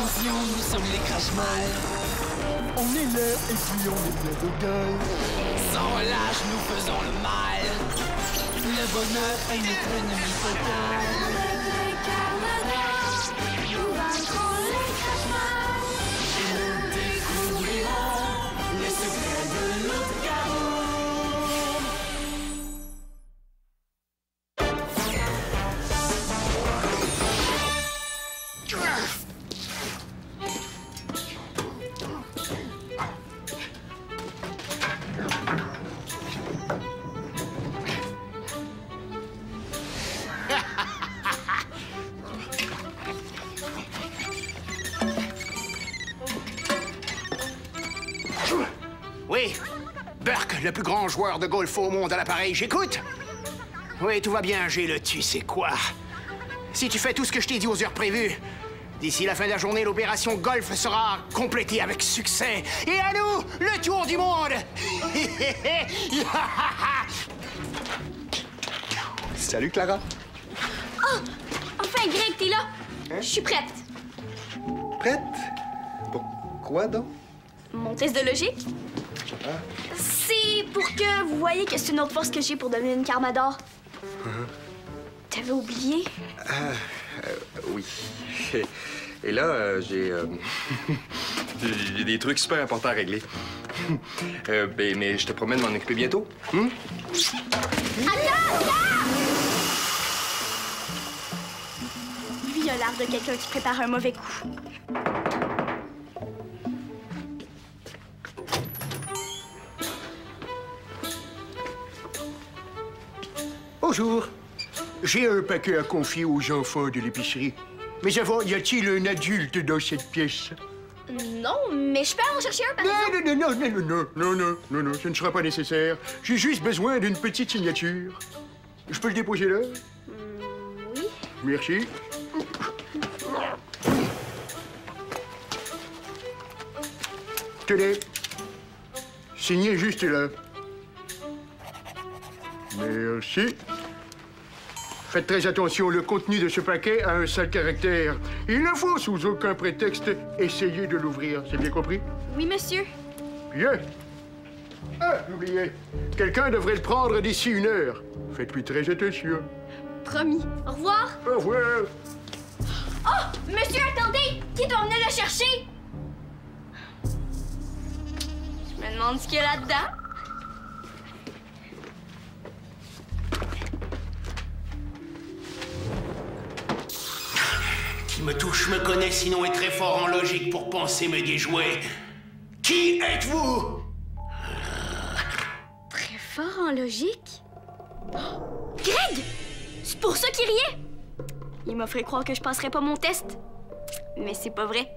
Attention, nous sommes les crash-mal. On est là et puis on est plein de gueule. Sans relâche, nous faisons le mal. Le bonheur est notre ennemi total. Nous vaincrons les crash-mal. Et nous découvrirons les secrets de notre chaos. Oui, Burke, le plus grand joueur de golf au monde à l'appareil, j'écoute? Oui, tout va bien, j'ai le tu sais quoi. Si tu fais tout ce que je t'ai dit aux heures prévues, d'ici la fin de la journée, l'opération golf sera complétée avec succès. Et à nous, le tour du monde! Salut, Clara. Oh! Enfin, Greg, t'es là! Je suis prête. Prête? Pour quoi, donc? Mon test de logique? C'est pour que vous voyez que c'est une autre force que j'ai pour devenir une Carmador. T'avais oublié? Oui. Et là, j'ai j'ai des trucs super importants à régler. Mais je te promets de m'en occuper bientôt. Attends! Lui, il a l'air de quelqu'un qui prépare un mauvais coup. Bonjour. J'ai un paquet à confier aux enfants de l'épicerie. Mais avant, y a-t-il un adulte dans cette pièce? Non, mais je peux en chercher un, par exemple. Non, ce ne sera pas nécessaire. J'ai juste besoin d'une petite signature. Je peux le déposer là? Oui. Merci. Tenez. Signez juste là. Merci. Faites très attention, le contenu de ce paquet a un sale caractère. Il ne faut sous aucun prétexte essayer de l'ouvrir. C'est bien compris? Oui, monsieur. Bien. Ah, j'oubliais. Quelqu'un devrait le prendre d'ici 1 heure. Faites-lui très attention. Promis. Au revoir. Au revoir. Oh! Monsieur, attendez! Qui doit venir le chercher? Je me demande ce qu'il y a là-dedans. Qui me touche me connaît, sinon est très fort en logique pour penser me déjouer. Qui êtes-vous? Très fort en logique? Oh! Greg! C'est pour ça qu'il riait! Il m'a fait croire que je passerais pas mon test. Mais c'est pas vrai.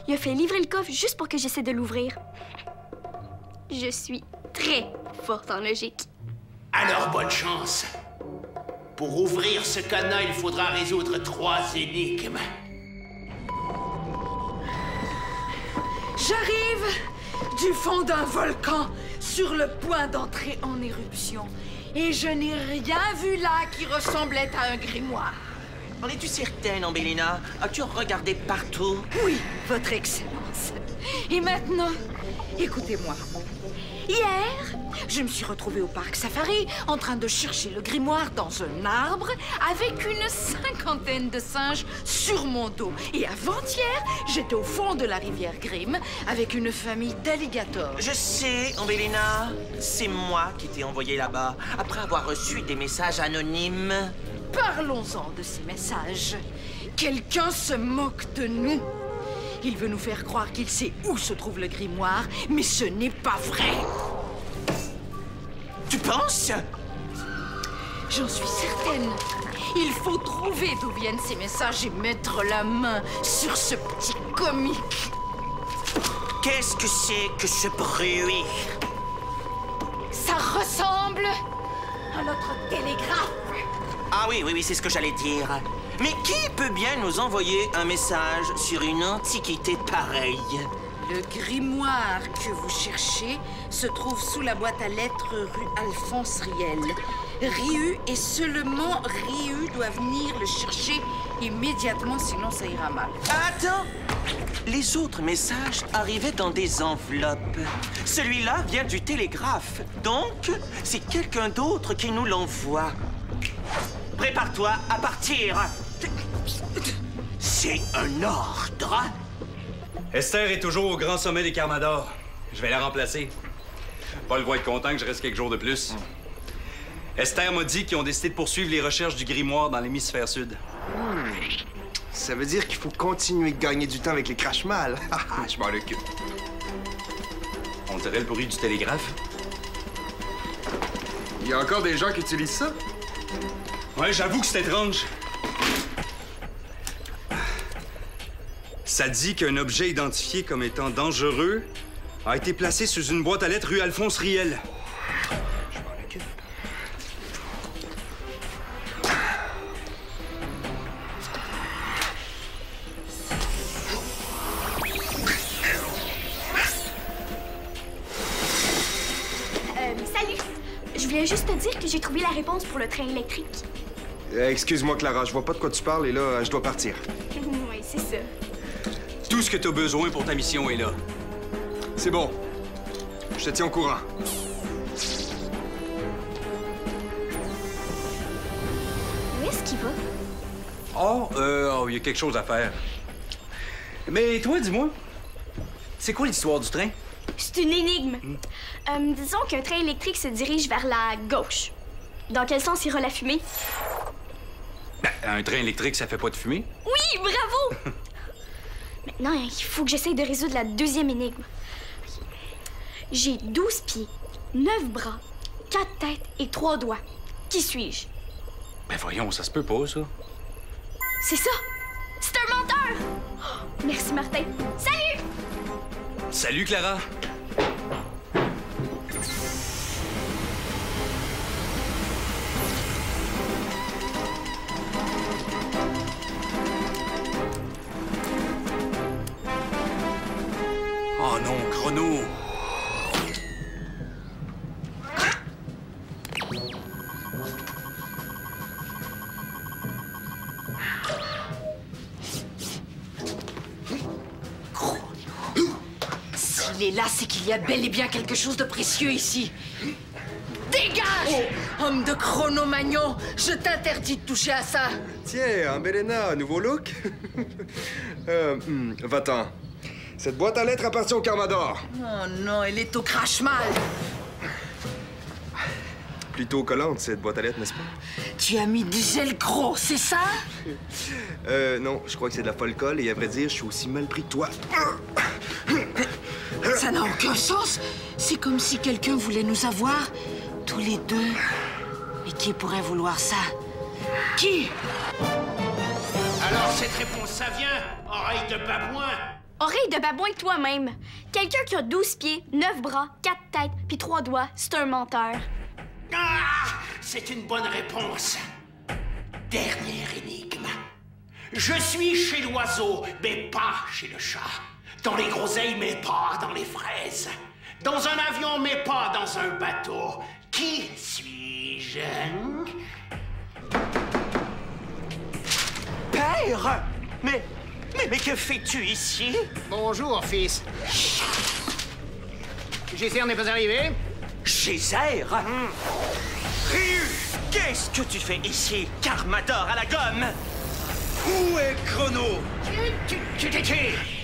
Il a fait livrer le coffre juste pour que j'essaie de l'ouvrir. Je suis très forte en logique. Alors, bonne chance. Pour ouvrir ce cadenas, il faudra résoudre 3 énigmes. J'arrive du fond d'un volcan sur le point d'entrer en éruption. Et je n'ai rien vu là qui ressemblait à un grimoire. En es-tu certaine, Ambélina? As-tu regardé partout? Oui, Votre Excellence. Et maintenant, écoutez-moi. Hier, je me suis retrouvée au parc Safari en train de chercher le grimoire dans un arbre avec une 50aine de singes sur mon dos. Et avant-hier, j'étais au fond de la rivière Grimm avec une famille d'alligators. Je sais, Ambélina. C'est moi qui t'ai envoyé là-bas après avoir reçu des messages anonymes. Parlons-en de ces messages. Quelqu'un se moque de nous. Il veut nous faire croire qu'il sait où se trouve le grimoire, mais ce n'est pas vrai. Tu penses? J'en suis certaine. Il faut trouver d'où viennent ces messages et mettre la main sur ce petit comique. Qu'est-ce que c'est que ce bruit? Ça ressemble à notre télégraphe. Ah oui, c'est ce que j'allais dire. Mais qui peut bien nous envoyer un message sur une antiquité pareille? Le grimoire que vous cherchez se trouve sous la boîte à lettres rue Alphonse Riel. Ryu et seulement Ryu doit venir le chercher immédiatement, sinon ça ira mal. Attends! Les autres messages arrivaient dans des enveloppes. Celui-là vient du télégraphe. Donc, c'est quelqu'un d'autre qui nous l'envoie. Prépare-toi à partir. C'est un ordre. Esther est toujours au grand sommet des Carmador. Je vais la remplacer. Paul va être content que je reste quelques jours de plus. Esther m'a dit qu'ils ont décidé de poursuivre les recherches du grimoire dans l'hémisphère sud. Ça veut dire qu'il faut continuer de gagner du temps avec les crash-mal. Je m'en occupe. On dirait le bruit du télégraphe. Il y a encore des gens qui utilisent ça? Ouais, j'avoue que c'est étrange. Ça dit qu'un objet identifié comme étant dangereux a été placé sous une boîte à lettres rue Alphonse Riel. Je m'en occupe. Salut! Je viens juste te dire que j'ai trouvé la réponse pour le train électrique. Excuse-moi, Clara, je vois pas de quoi tu parles et là, je dois partir. Oui, c'est ça. Tout ce que tu as besoin pour ta mission est là. C'est bon. Je te tiens au courant. Où est-ce qu'il va? Il y a quelque chose à faire. Mais toi, dis-moi, c'est quoi l'histoire du train? C'est une énigme. Disons qu'un train électrique se dirige vers la gauche. Dans quel sens ira la fumée? Ben, un train électrique, ça fait pas de fumée? Oui, bravo! Maintenant, il faut que j'essaye de résoudre la deuxième énigme. J'ai 12 pieds, 9 bras, 4 têtes et 3 doigts. Qui suis-je? Ben voyons, ça se peut pas, ça. C'est ça! C'est un menteur! Oh, merci, Martin. Salut! Salut, Clara. Oh non, Chrono! S'il est là, c'est qu'il y a bel et bien quelque chose de précieux ici. Dégage! Homme de Chronomagnon, je t'interdis de toucher à ça. Tiens, Ambelena, nouveau look? Va-t'en. Cette boîte à lettres appartient au Carmador. Oh non, elle est au crash-mal. Plutôt collante, cette boîte à lettres, n'est-ce pas? Tu as mis du gel gros, c'est ça? Non, je crois que c'est de la folcole et à vrai dire, je suis aussi mal pris que toi. Ça n'a aucun sens. C'est comme si quelqu'un voulait nous avoir tous les deux. Et qui pourrait vouloir ça? Qui? Alors, cette réponse, ça vient, oreille de babouin. Oreille de babouin toi-même. Quelqu'un qui a 12 pieds, 9 bras, 4 têtes puis 3 doigts, c'est un menteur. Ah! C'est une bonne réponse. Dernière énigme. Je suis chez l'oiseau, mais pas chez le chat. Dans les groseilles, mais pas dans les fraises. Dans un avion, mais pas dans un bateau. Qui suis-je? Père! Mais que fais-tu ici? Bonjour, fils. Geyser n'est pas arrivé? Geyser? Ryu! Qu'est-ce que tu fais ici, Carmador à la gomme? Où est Chrono?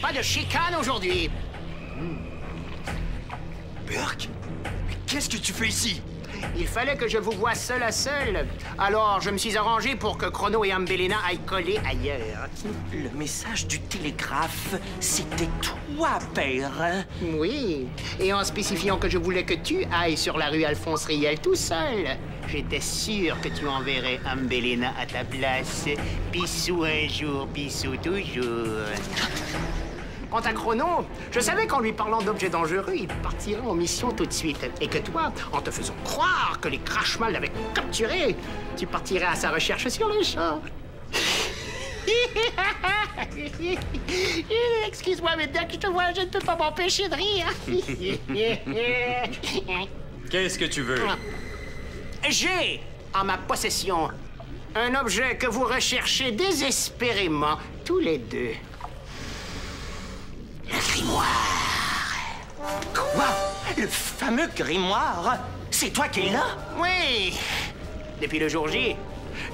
Pas de chicane aujourd'hui. Burke? Mais qu'est-ce que tu fais ici? Il fallait que je vous voie seul à seul. Alors, je me suis arrangé pour que Chrono et Ambelena aillent coller ailleurs. Le message du télégraphe, c'était toi, père. Oui, et en spécifiant que je voulais que tu ailles sur la rue Alphonse Riel tout seul. J'étais sûr que tu enverrais Ambelena à ta place. Bissou un jour, bissou toujours. Quant à Chrono, je savais qu'en lui parlant d'objets dangereux, il partirait en mission tout de suite. Et que toi, en te faisant croire que les Crashmal l'avaient capturé, tu partirais à sa recherche sur le champ. Excuse-moi, mais dès que je te vois, je ne peux pas m'empêcher de rire. Qu'est-ce que tu veux? J'ai en ma possession un objet que vous recherchez désespérément, tous les deux. Le grimoire. Quoi? Le fameux grimoire? C'est toi qui l'as? Oui. Depuis le jour J.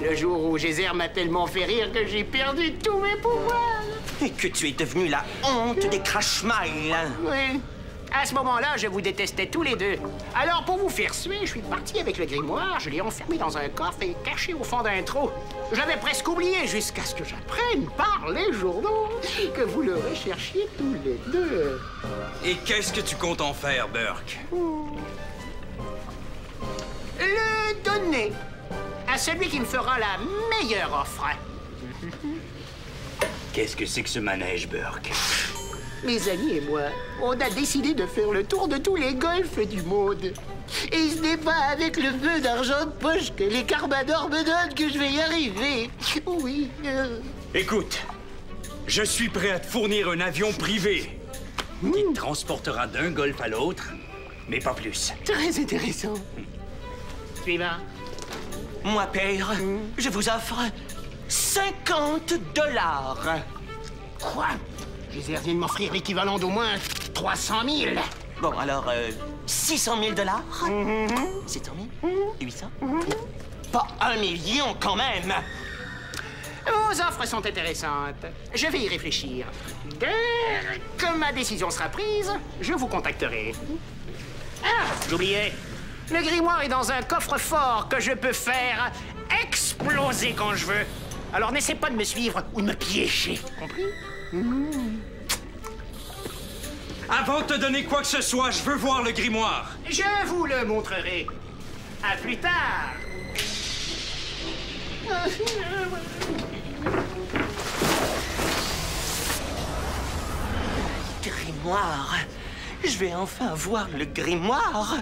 Le jour où Gézer m'a tellement fait rire que j'ai perdu tous mes pouvoirs. Et que tu es devenu la honte des Crashmiles. Oui. À ce moment-là, je vous détestais tous les deux. Alors, pour vous faire suer, je suis parti avec le grimoire, je l'ai enfermé dans un coffre et caché au fond d'un trou. Je l'avais presque oublié jusqu'à ce que j'apprenne par les journaux que vous le recherchiez tous les deux. Et qu'est-ce que tu comptes en faire, Burke? Le donner à celui qui me fera la meilleure offre. Qu'est-ce que c'est que ce manège, Burke? Mes amis et moi, on a décidé de faire le tour de tous les golfs du monde. Et ce n'est pas avec le peu d'argent de poche que les Carmadors me donnent que je vais y arriver. Oui. Écoute, je suis prêt à te fournir un avion privé qui te transportera d'un golfe à l'autre, mais pas plus. Très intéressant. Suivant. Moi, père, je vous offre 50 $. Quoi? Gézer vient de m'offrir l'équivalent d'au moins 300 000. Bon, alors, 600 000 $? 700 000? 800? Pas 1 million, quand même! Vos offres sont intéressantes. Je vais y réfléchir. Dès que ma décision sera prise, je vous contacterai. Ah, j'oubliais. Le grimoire est dans un coffre-fort que je peux faire exploser quand je veux. Alors n'essaie pas de me suivre ou de me piéger. Compris? Avant de te donner quoi que ce soit, je veux voir le grimoire. Je vous le montrerai. À plus tard. Grimoire! Je vais enfin voir le grimoire!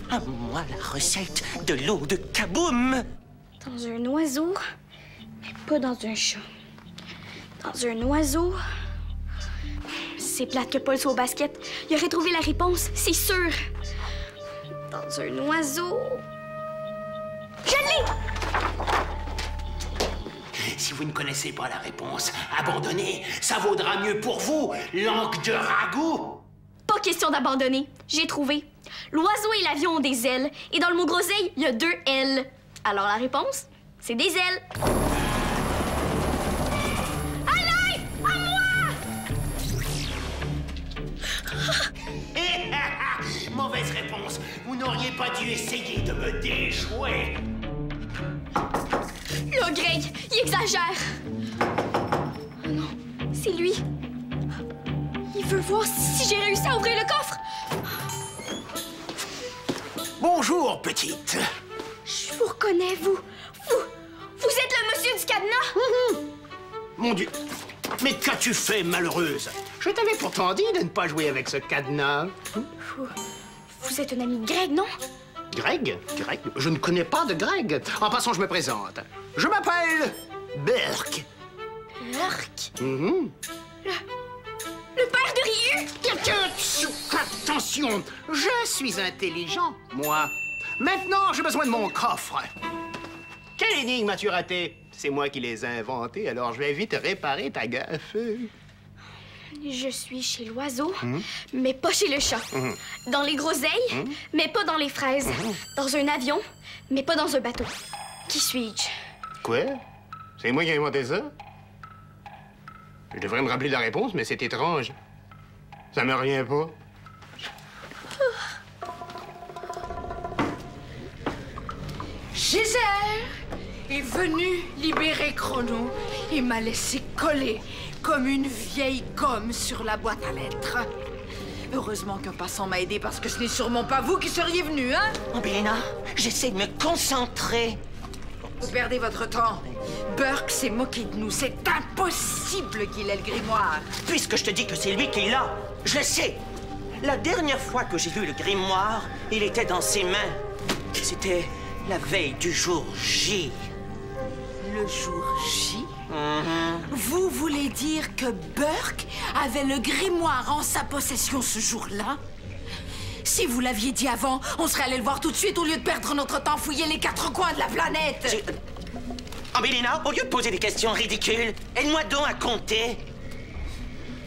À moi la recette de l'eau de Kaboom! Dans un oiseau, mais pas dans un chat. Dans un oiseau... C'est plate que Paul soit au basket. Il aurait trouvé la réponse, c'est sûr. Dans un oiseau... Je l'ai! Si vous ne connaissez pas la réponse, abandonnez. Ça vaudra mieux pour vous, langue de ragoût. Pas question d'abandonner. J'ai trouvé. L'oiseau et l'avion ont des ailes. Et dans le mot groseille, il y a 2 L. Alors la réponse, c'est des ailes. À l'aide! À moi! Mauvaise réponse. Vous n'auriez pas dû essayer de me déjouer. Là, Greg, il exagère. Oh non, c'est lui. Il veut voir si j'ai réussi à ouvrir le coffre. Bonjour, petite. Je vous reconnais, vous. Vous êtes le monsieur du cadenas? Mon Dieu. Mais qu'as-tu fait, malheureuse? Je t'avais pourtant dit de ne pas jouer avec ce cadenas. Vous êtes un ami de Greg, non? Greg? Greg? Je ne connais pas de Greg. En passant, je me présente. Je m'appelle Burke. Burke? Mhm. Le père de Ryu? Attention, je suis intelligent, moi. Maintenant, j'ai besoin de mon coffre. Quelle énigme as-tu raté? C'est moi qui les ai inventées, alors je vais vite réparer ta gaffe. Je suis chez l'oiseau, mais pas chez le chat. Dans les groseilles, mais pas dans les fraises. Dans un avion, mais pas dans un bateau. Qui suis-je? Quoi? C'est moi qui ai inventé ça? Je devrais me rappeler la réponse, mais c'est étrange. Ça me revient pas. Gézer est venu libérer Chrono et m'a laissé coller comme une vieille gomme sur la boîte à lettres. Heureusement qu'un passant m'a aidé parce que ce n'est sûrement pas vous qui seriez venu, hein? Angelina, j'essaie de me concentrer. Vous perdez votre temps. Burke s'est moqué de nous. C'est impossible qu'il ait le grimoire. Puisque je te dis que c'est lui qui l'a, je le sais. La dernière fois que j'ai vu le grimoire, il était dans ses mains. C'était la veille du jour J. Le jour J? Vous voulez dire que Burke avait le grimoire en sa possession ce jour-là? Si vous l'aviez dit avant, on serait allé le voir tout de suite au lieu de perdre notre temps à fouiller les quatre coins de la planète. Ambélina, au lieu de poser des questions ridicules, aide-moi donc à compter.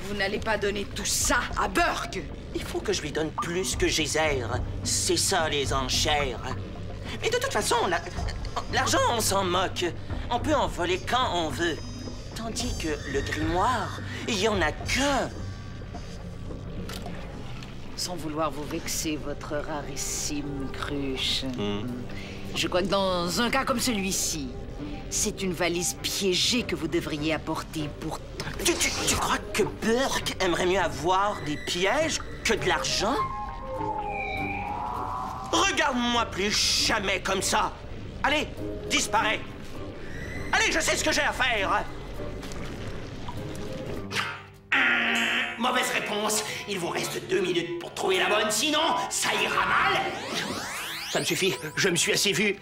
Vous n'allez pas donner tout ça à Burke. Il faut que je lui donne plus que Geyser. C'est ça, les enchères. Mais de toute façon, l'argent, on s'en moque. On peut en voler quand on veut. Tandis que le grimoire, il y en a qu'un. Sans vouloir vous vexer, votre rarissime cruche. Je crois que dans un cas comme celui-ci, c'est une valise piégée que vous devriez apporter pour... Tu crois que Burke aimerait mieux avoir des pièges que de l'argent? Regarde-moi plus jamais comme ça. Allez, disparais. Allez, je sais ce que j'ai à faire. Mauvaise réponse. Il vous reste 2 minutes pour trouver la bonne, sinon ça ira mal. Ça me suffit, je me suis assez vu.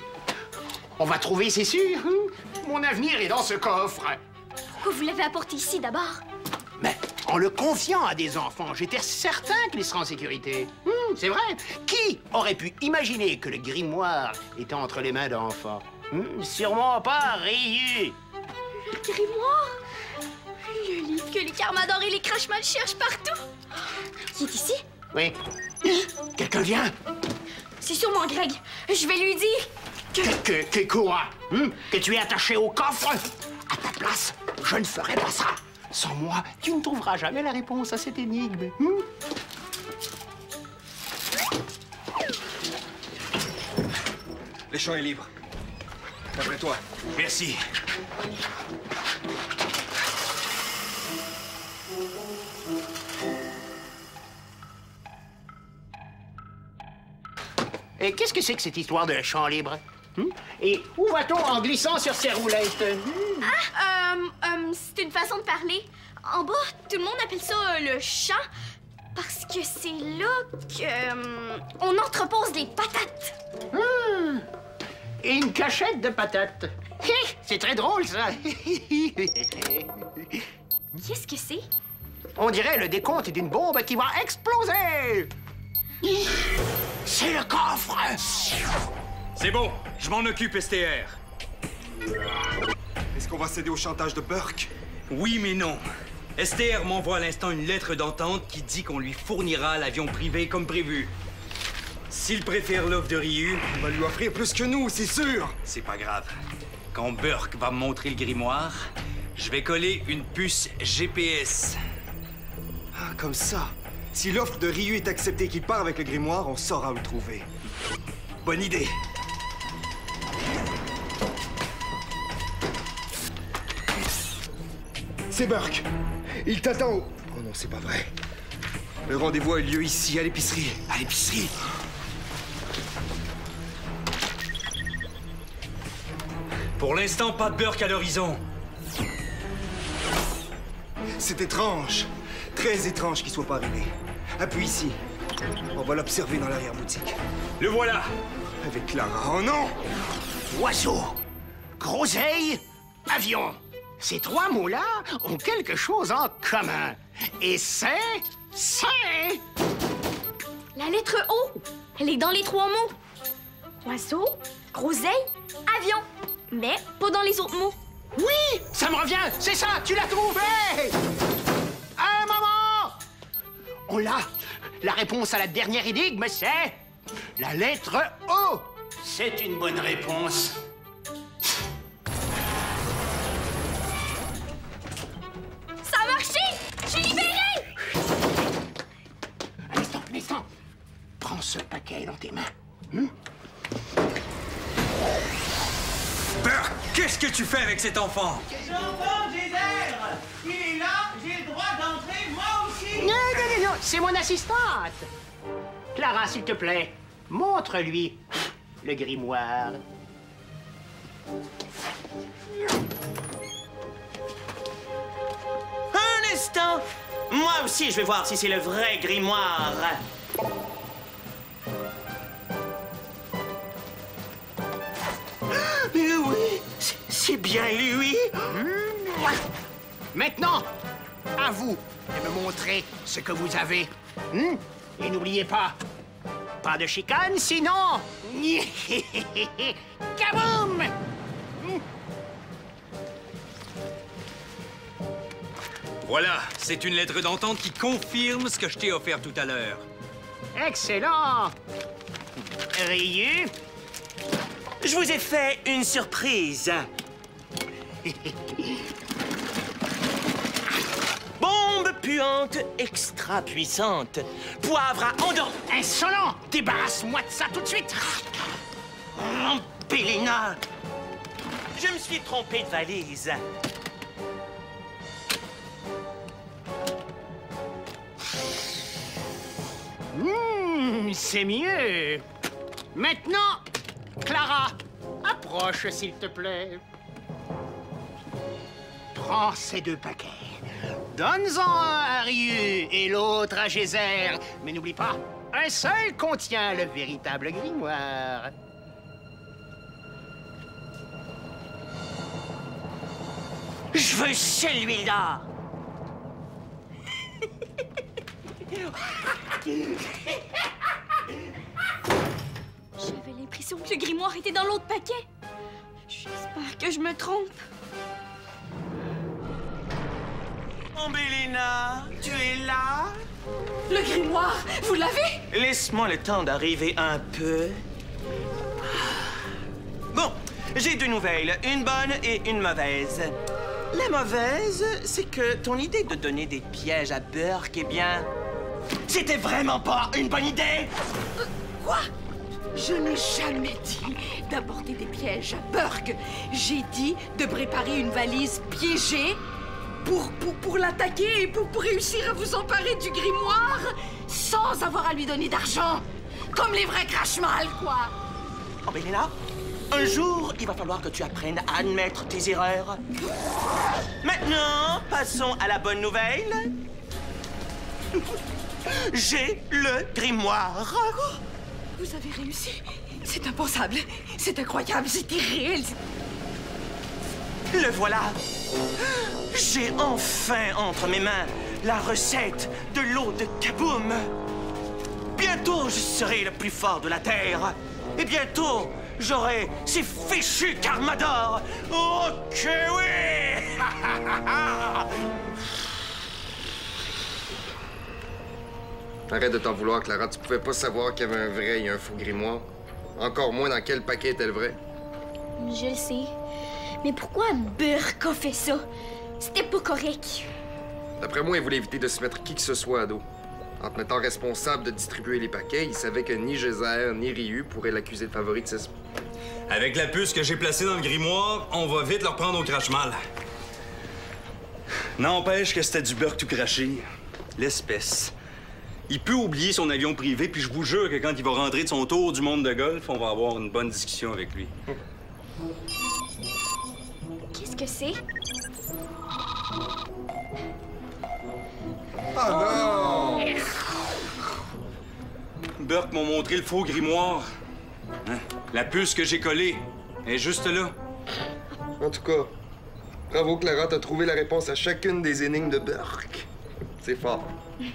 On va trouver, c'est sûr. Mon avenir est dans ce coffre. Pourquoi vous l'avez apporté ici d'abord? Mais en le confiant à des enfants, j'étais certain qu'il serait en sécurité. C'est vrai. Qui aurait pu imaginer que le grimoire était entre les mains d'enfants? Sûrement pas Ryu. Le grimoire? Le livre que les Carmadors et les Crashmal cherchent partout. Il est ici? Oui. Quelqu'un vient? C'est sûrement Greg. Je vais lui dire Que quoi? Que tu es attaché au coffre? À ta place, je ne ferai pas ça. Sans moi, tu ne trouveras jamais la réponse à cette énigme. Le champ est libre. Après toi. Merci. Et qu'est-ce que c'est que cette histoire de champ libre? Et où va-t-on en glissant sur ces roulettes? c'est une façon de parler. En bas, tout le monde appelle ça le champ parce que c'est là que on entrepose des patates. Et une cachette de patates. C'est très drôle, ça. Qu'est-ce que c'est? On dirait le décompte d'une bombe qui va exploser. C'est le coffre. C'est bon, je m'en occupe, STR. Est-ce qu'on va céder au chantage de Burke? Oui, mais non. STR m'envoie à l'instant une lettre d'entente qui dit qu'on lui fournira l'avion privé comme prévu. S'il préfère l'offre de Ryu... On va lui offrir plus que nous, c'est sûr! C'est pas grave. Quand Burke va me montrer le grimoire, je vais coller une puce GPS. Ah, comme ça. Si l'offre de Ryu est acceptée et qu'il part avec le grimoire, on saura où le trouver. Bonne idée. C'est Burke. Il t'attend au... Oh non, c'est pas vrai. Le rendez-vous a eu lieu ici, à l'épicerie. À l'épicerie? Pour l'instant, pas de Burke à l'horizon. C'est étrange. Très étrange qu'il soit pas arrivé. Appuie ici. On va l'observer dans l'arrière-boutique. Le voilà! Avec Clara. Oh non! Oiseau, groseille, avion. Ces 3 mots-là ont quelque chose en commun. Et c'est... La lettre O. Elle est dans les 3 mots. Oiseau, groseille, avion. Mais pas dans les autres mots. Oui, ça me revient, c'est ça, tu l'as trouvé! Un moment! On l'a. La réponse à la dernière énigme, c'est... la lettre O. C'est une bonne réponse. Ça a marché! Je suis libérée! Un instant. Prends ce paquet dans tes mains. Burke, qu'est-ce que tu fais avec cet enfant? J'entends Geyser! Il est là, j'ai le droit d'entrer, moi aussi! Non, c'est mon assistante. Clara, s'il te plaît, montre-lui le grimoire. Un instant! Moi aussi, je vais voir si c'est le vrai grimoire. Mais oui, c'est bien lui. Maintenant, à vous de me montrer ce que vous avez. Et n'oubliez pas, pas de chicane, sinon... Kaboum! Voilà, c'est une lettre d'entente qui confirme ce que je t'ai offert tout à l'heure. Excellent! Ryu? Je vous ai fait une surprise. Bombe puante extra puissante. Poivre à endormir. Insolent! Débarrasse-moi de ça tout de suite! Bélina! Je me suis trompé de valise. C'est mieux. Maintenant, Clara, approche, s'il te plaît. Prends ces 2 paquets. Donne-en un à Ryu et l'autre à Geyser. Mais n'oublie pas, un seul contient le véritable grimoire. Je veux celui-là. J'avais l'impression que le grimoire était dans l'autre paquet. J'espère que je me trompe. Bélina, tu es là? Le grimoire, vous l'avez? Laisse-moi le temps d'arriver un peu. Bon, j'ai 2 nouvelles, une bonne et une mauvaise. La mauvaise, c'est que ton idée de donner des pièges à Burke, eh bien... C'était vraiment pas une bonne idée! Quoi? Je n'ai jamais dit d'apporter des pièges à Burke. J'ai dit de préparer une valise piégée pour l'attaquer et pour réussir à vous emparer du grimoire sans avoir à lui donner d'argent. Comme les vrais crache-mal, quoi. Oh, Bélina, un jour, il va falloir que tu apprennes à admettre tes erreurs. Maintenant, passons à la bonne nouvelle. J'ai le grimoire. Vous avez réussi. C'est impensable. C'est incroyable. C'est irréel. Le voilà. J'ai enfin entre mes mains la recette de l'eau de Kaboum. Bientôt, je serai le plus fort de la Terre. Et bientôt, j'aurai ces fichus Carmador. Oh que oui! Arrête de t'en vouloir, Clara. Tu pouvais pas savoir qu'il y avait un vrai et un faux grimoire. Encore moins dans quel paquet était le vrai. Je le sais. Mais pourquoi Burke a fait ça? C'était pas correct. D'après moi, il voulait éviter de se mettre qui que ce soit à dos. En te mettant responsable de distribuer les paquets, il savait que ni Geyser ni Ryu pourraient l'accuser de favoritisme. Avec la puce que j'ai placée dans le grimoire, on va vite leur prendre au crache-mal. N'empêche que c'était du Burke tout craché. L'espèce. Il peut oublier son avion privé, puis je vous jure que quand il va rentrer de son tour du monde de golf, on va avoir une bonne discussion avec lui. Qu'est-ce que c'est? Oh non! Burke m'a montré le faux grimoire. Hein? La puce que j'ai collée est juste là. En tout cas, bravo Clara, t'as trouvé la réponse à chacune des énigmes de Burke. C'est fort.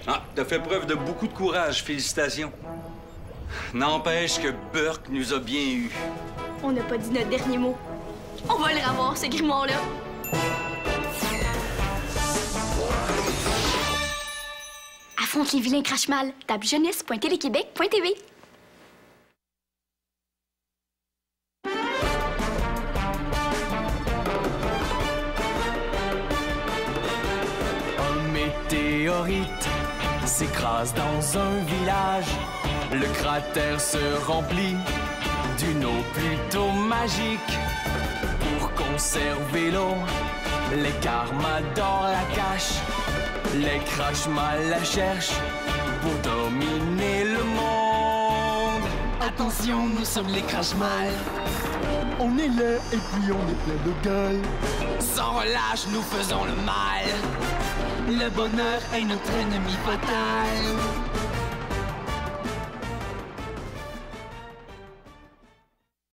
Ah, t'as fait preuve de beaucoup de courage, félicitations. N'empêche que Burke nous a bien eus. On n'a pas dit notre dernier mot. On va le ravoir, ce grimoire-là. Affronte les vilains crache-mal. Tape jeunesse.téléquébec.tv. Un météorite s'écrase dans un village. Le cratère se remplit d'une eau plutôt magique. Pour conserver l'eau, les Carmador la cachent. Les crache-mal la cherchent pour dominer le monde. Attention, nous sommes les crache-mal. On est laid et puis on est plein de gueule. Sans relâche, nous faisons le mal. Le bonheur est notre ennemi fatal.